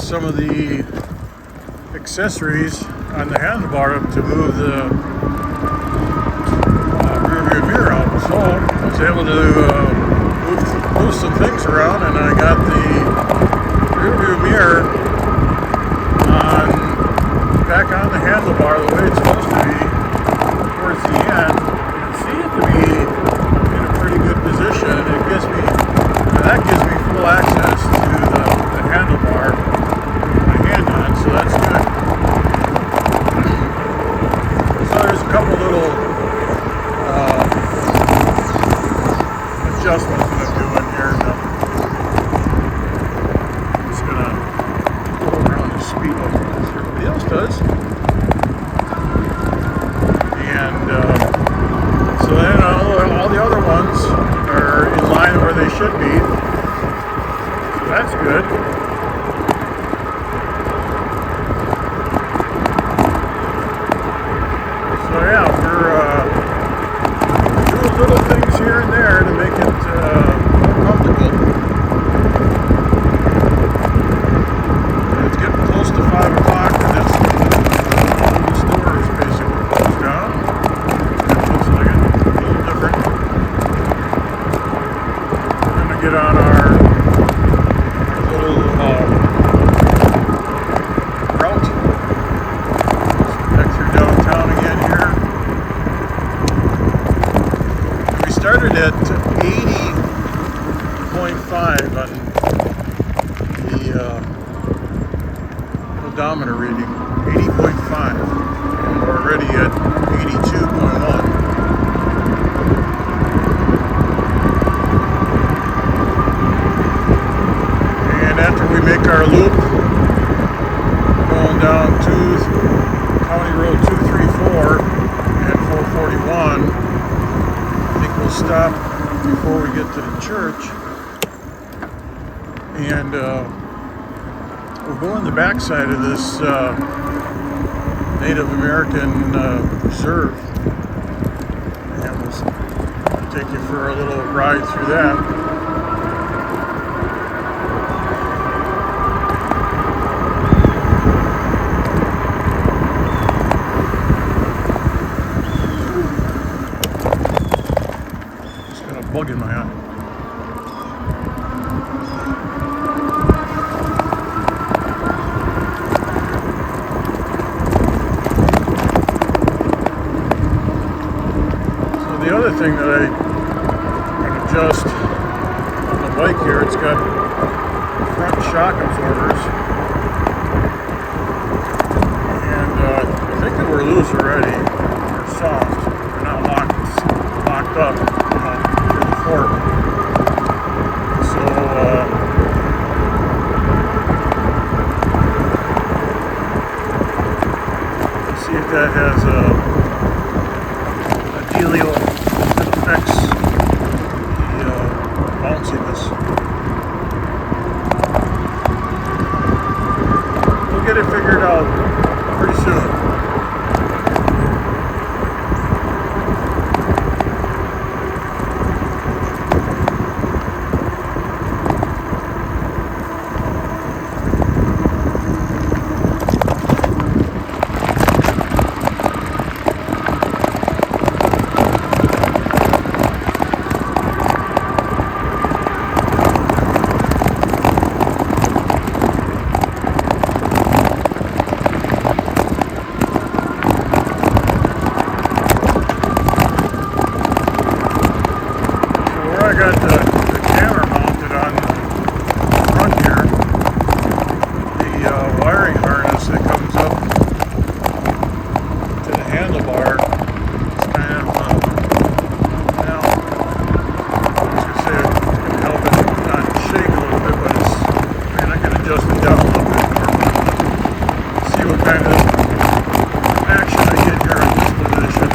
adjust some of the accessories on the handlebar to move the rear view mirror out. So I was able to move some things around, and I got the rear view mirror back on the handlebar the way it's supposed to be towards the end. You can see it to be in a pretty good position. That gives me full access to the handlebar with my hand on, so that's good. So there's a couple little adjustments that I'm doing here. I'm just going to go around the speed limit as everybody else does. And so then all the other ones are in line where they should be. So that's good. So yeah, we're doing little things here and there to make it more comfortable. And it's getting close to 5 o'clock, and the store is basically closed down. It looks like it, a little different. We're going to get on our little route back through downtown again here. We started at 80.5 on the odometer reading, 80.5, and we're already at 82.1. And after we make our loop, going down to County Road 234 and 441, I think we'll stop before we get to the church. And we'll go on the backside of this Native American reserve, and we'll take you for a little ride through that. Just got a bug in my eye. The other thing that I can adjust on the bike here, it's got front shock absorbers, and I think they were loose already, or soft. They're not locked up, for the fork. So let's see if that has a dealio that affects the bounciness. We'll get it figured out pretty soon. I got the camera mounted on the front here. The wiring harness that comes up to the handlebar is kind of, well, I was going to say it's going to help it not shake a little bit, but it's, I can adjust it down a little bit more. See what kind of action I get here in this position.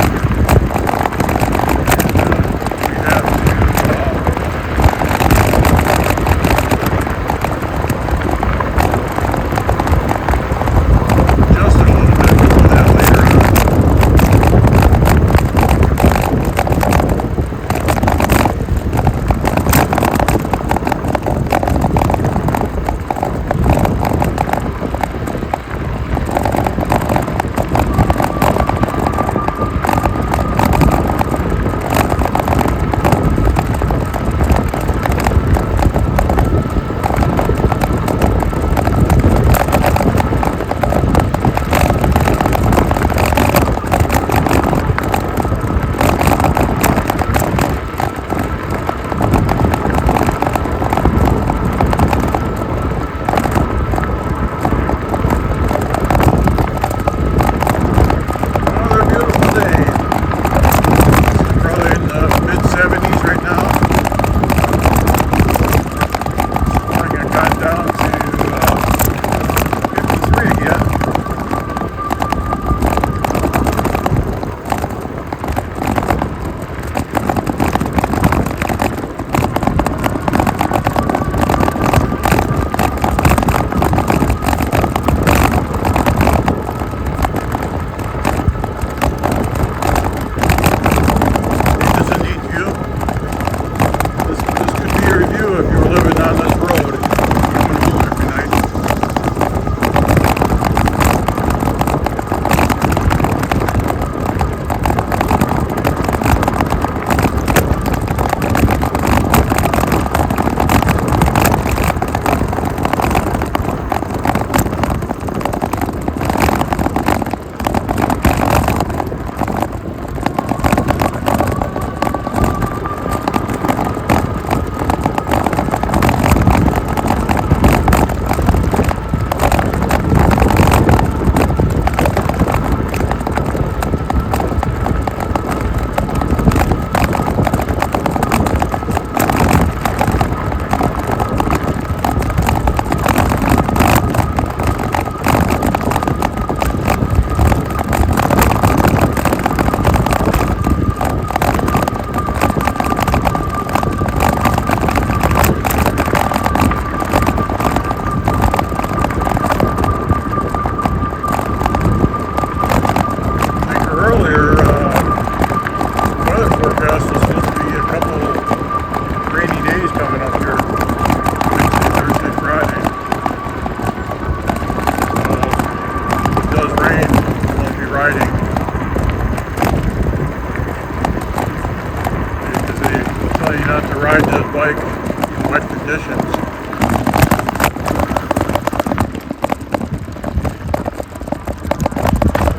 tell you not to ride this bike in wet conditions.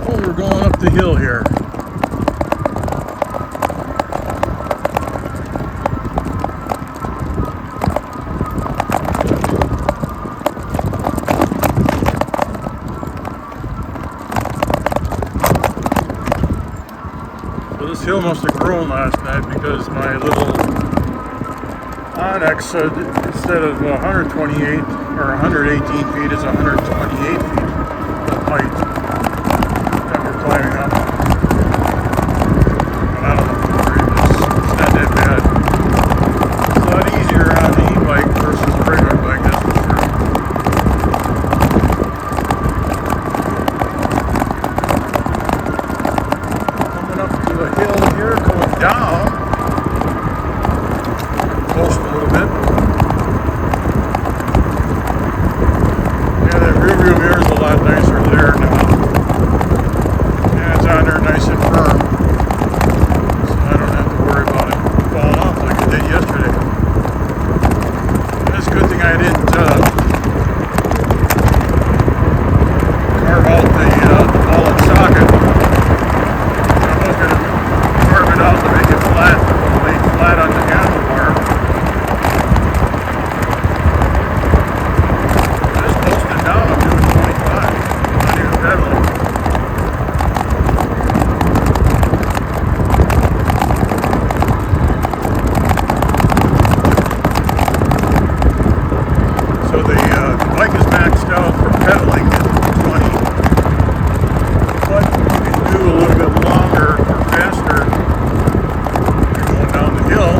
Oh, we're going up the hill here. This hill must have grown last night because my little Onyx said instead of 128 or 118 feet, it's 128 feet height that we're climbing up. But I don't know, it's not that bad. It's a lot easier on the e-bike versus a regular bike, that's for sure. A hill here going down, coast a little bit. Yeah, that rear view mirror is a lot nicer there now. Yeah, it's on there nice and firm, so I don't have to worry about it falling off like it did yesterday. That's a good thing I didn't carve out the wallet socket. Carve it out to make it flat, lay flat on the handlebar. Just posting down, I'm doing 25, not even pedaling. So the bike is maxed out for pedaling at 20, but you can do a little bit longer or faster down the hill.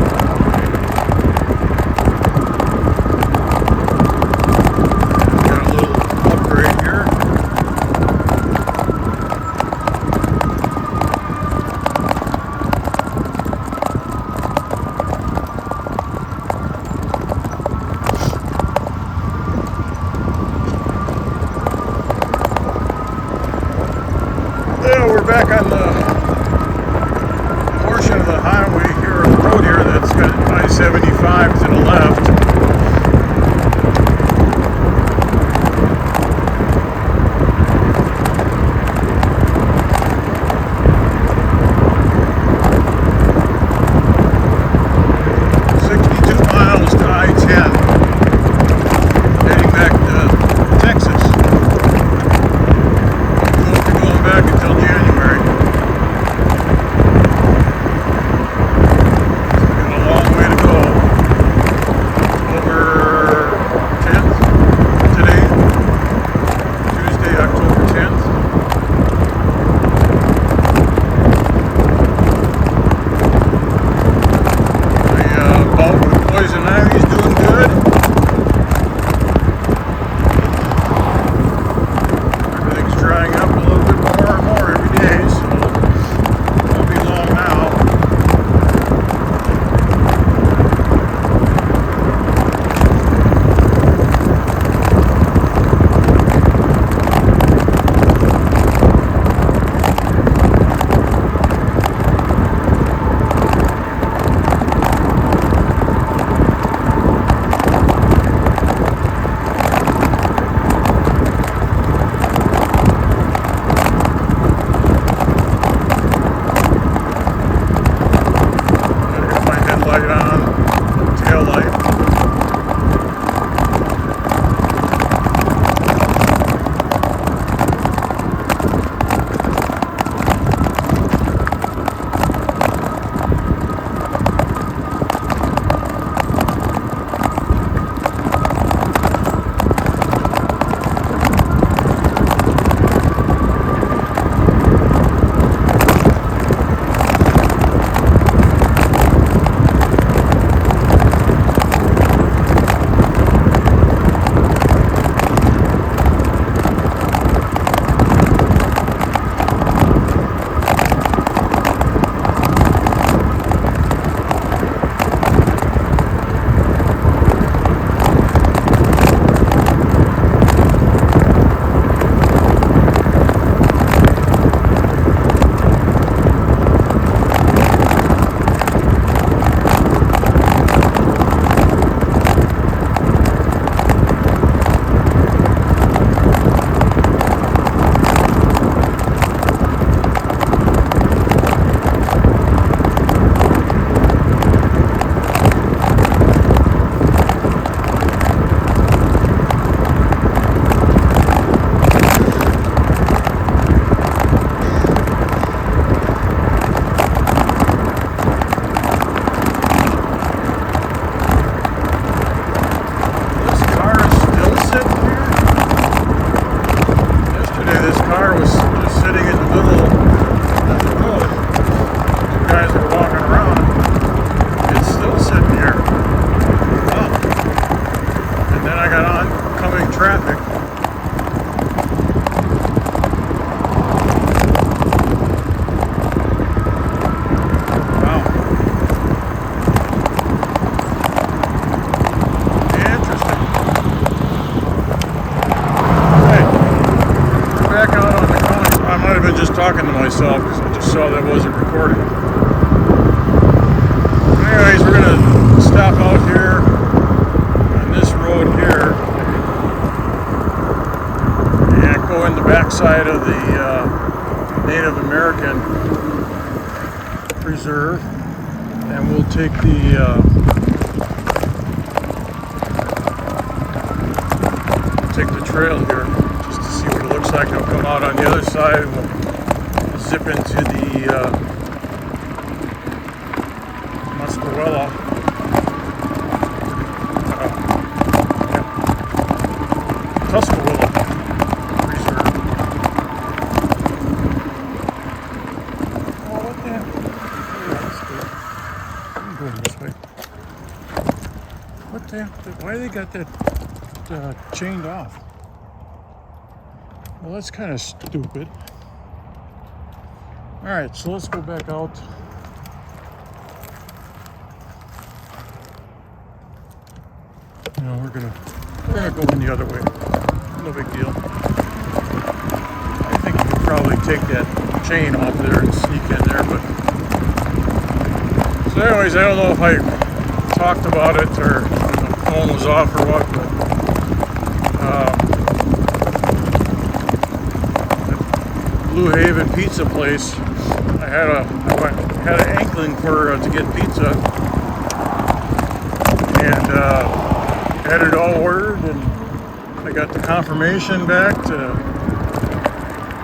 Got a little upgrade here. Yeah, we're back on the portion of the highway here, the road here that's got I-75 to the left. Miles to I-10, heading back to Texas. Won't be going back until January. Got a long way to go. October 10th today, Tuesday, October 10th. The bout with poison ivy's doing good. Everything's drying up a little bit more and more every day, so it won't be long now. Light on, tail light. preserve, and we'll take the trail here just to see what it looks like. I'll come out on the other side and we'll zip into the Muscarella. Tuscarora Reserve. Oh, what the heck? I'm going this way. What the heck? Why they got that chained off? Well, that's kind of stupid. Alright, so let's go back out. We're gonna go in the other way. No big deal. I think you could probably take that chain off there and sneak in there, but so anyways, I don't know if I talked about it or the phone was off or what, but the Blue Haven pizza place, I had an inkling for to get pizza, and had it all ordered, and I got the confirmation back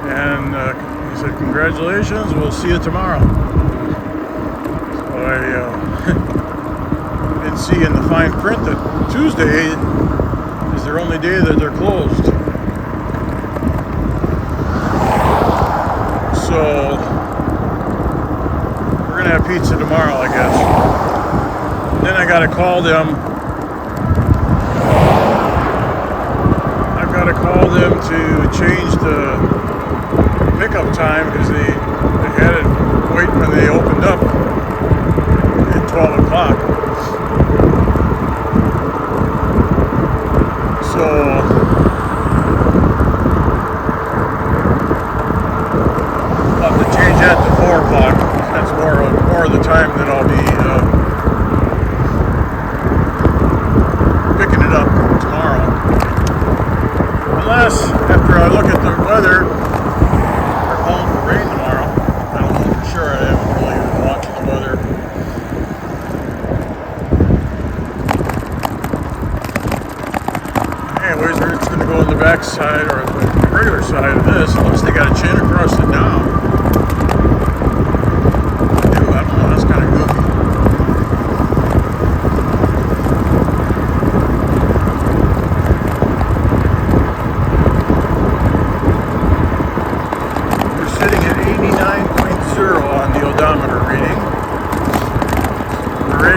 and he said, congratulations, we'll see you tomorrow. So I didn't see in the fine print that Tuesday is their only day that they're closed. So we're gonna have pizza tomorrow, I guess. Then I gotta call them. To change the pickup time because they had it wait when they opened up at 12 o'clock. So I'll have to change that to 4 o'clock. That's more of the time that I'll be picking it up tomorrow. Unless, after I look at the weather, we're calling for rain tomorrow. I don't know for sure. I haven't really been watching the weather. Anyways, we're just going to go on the back side, or the regular side of this. Unless they got a chain across it now. Ew, I don't know. That's kind of goofy.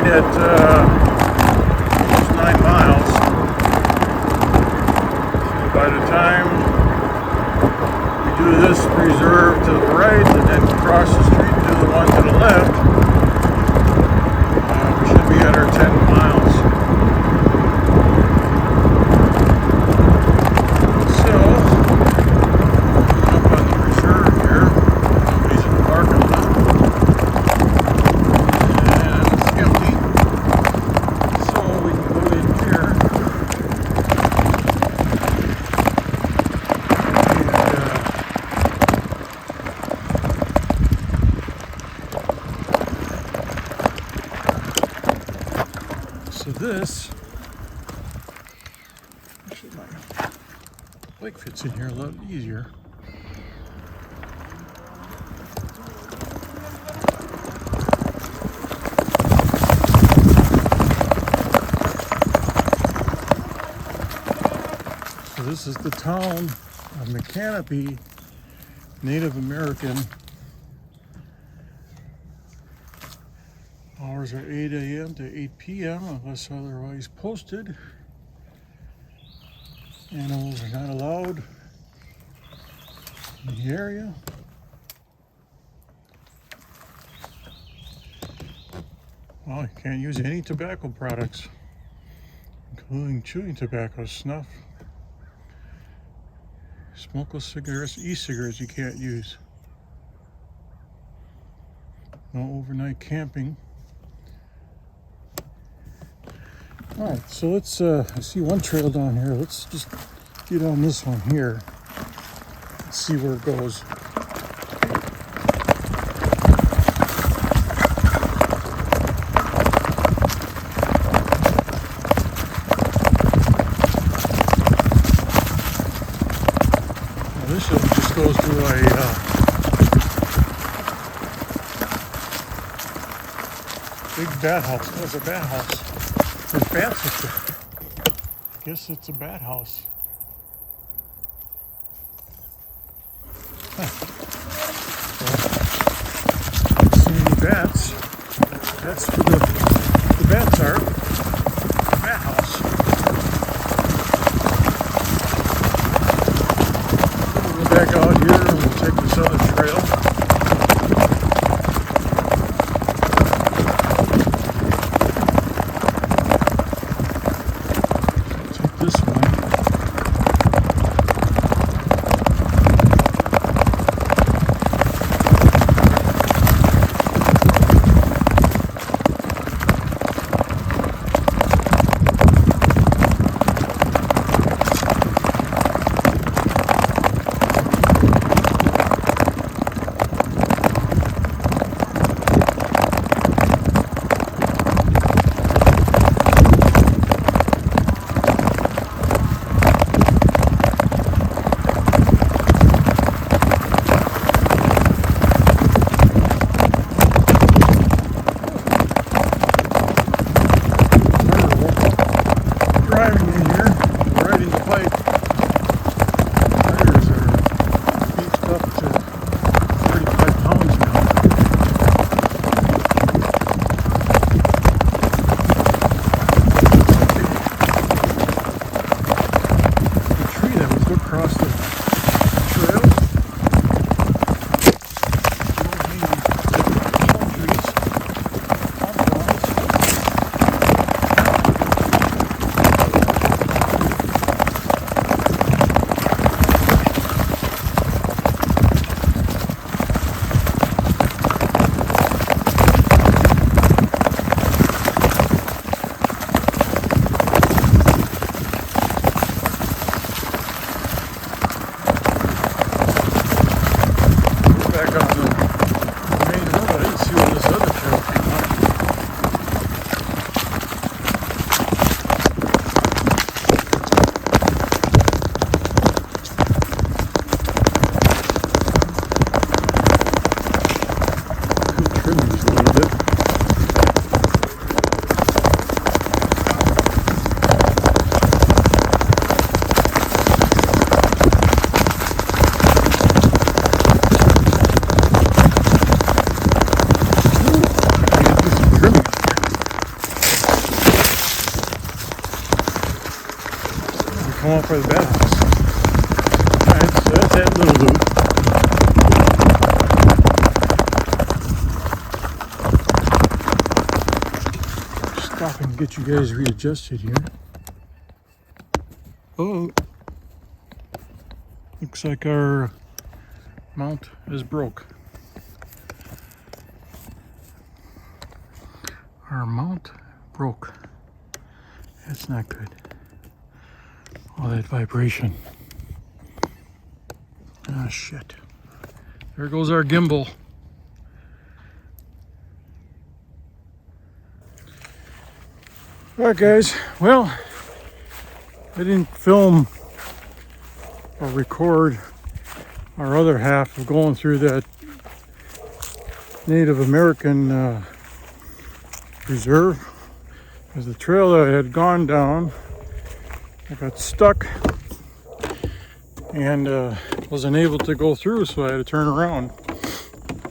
At almost 9 miles. So by the time we do this preserve to the right and then cross the street to the one to the left, we should be at our 10 miles. So, up on the reserve here, nobody's in the parking lot. This, actually my bike fits in here a lot easier. So this is the town of Mechy, Native American. Hours are 8 a.m. to 8 p.m. unless otherwise posted. Animals are not allowed in the area. Well, you can't use any tobacco products, including chewing tobacco, snuff, smokeless cigarettes, e-cigarettes you can't use. No overnight camping. Alright, so let's, I see one trail down here. Let's just get on this one here. Let's see where it goes. bat house. There's a bat house. There's bats up there. I guess it's a bat house. Huh. Well, don't see any bats. That's where the bats are. The bat house. We'll go back out here and we'll take this other trail. Come on for the bat house. Alright, so that's that little loop. Stop and get you guys readjusted here. Oh, looks like our mount is broke. Our mount broke. That's not good. All that vibration. Ah, shit. There goes our gimbal. Alright guys, well, I didn't film or record our other half of going through that Native American reserve, because the trail that I had gone down, I got stuck and wasn't able to go through, so I had to turn around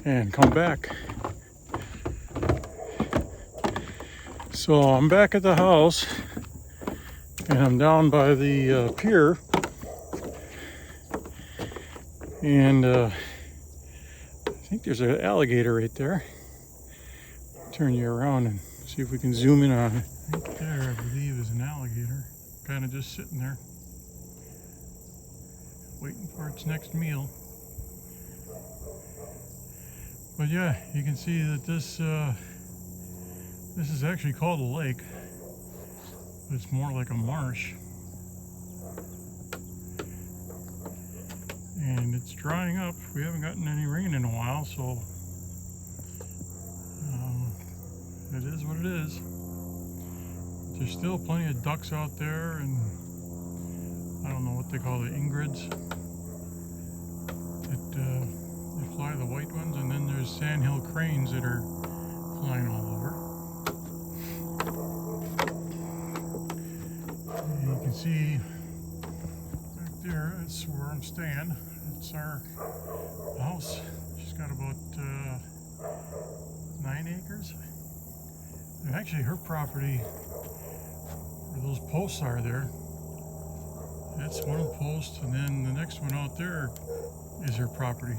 and come back. So I'm back at the house and I'm down by the pier, and I think there's an alligator right there. Turn you around and see if we can zoom in on it. Right there, I believe, is an alligator. Kind of just sitting there, waiting for its next meal. But yeah, you can see that this is actually called a lake, but it's more like a marsh. And it's drying up. We haven't gotten any rain in a while, so it is what it is. There's still plenty of ducks out there, and I don't know what they call the ingrids. They fly, the white ones, and then there's sandhill cranes that are flying all over. see back there, that's where I'm staying. It's our house. She's got about 9 acres. And actually her property, where those posts are there, that's one of the posts, and then the next one out there is her property.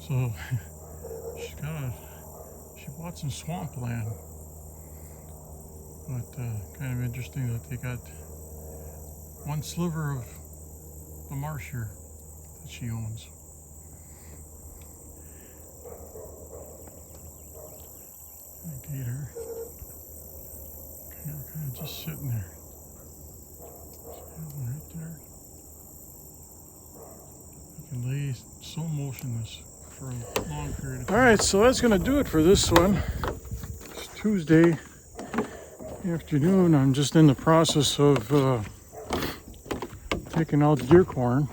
So she bought some swampland. But kind of interesting that they got one sliver of the marsh here that she owns. A gator. Okay, we're kind of just sitting there. See that one right there? You can lay so motionless for a long period of time. Alright, so that's going to do it for this one. It's Tuesday afternoon. I'm just in the process of taking out deer corn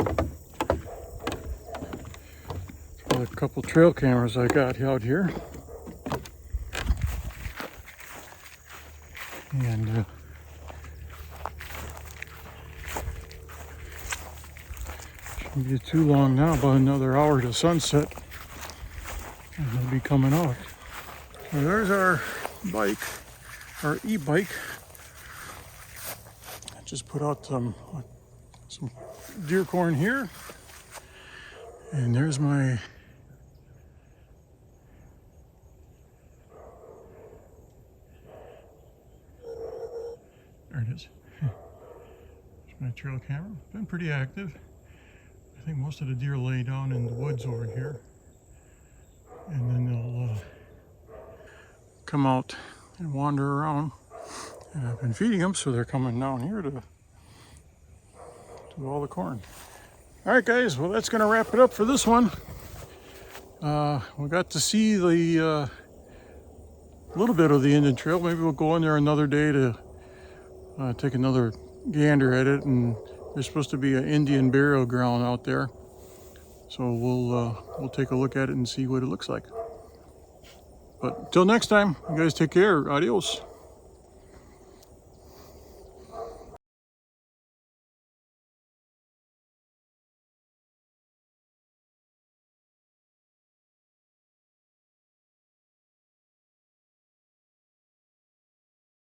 for a couple trail cameras I got out here, and shouldn't be too long now, about another hour to sunset, and they'll be coming out. So there's our bike. Our e-bike. I just put out some deer corn here, and there's my there it is. There's my trail camera. Been pretty active. I think most of the deer lay down in the woods over here, and then they'll come out and wander around, and I've been feeding them, so they're coming down here to all the corn. All right, guys, well, that's going to wrap it up for this one. We got to see the little bit of the Indian Trail. Maybe we'll go in there another day to take another gander at it. And there's supposed to be an Indian burial ground out there, so we'll take a look at it and see what it looks like. But till next time, you guys take care. Adios.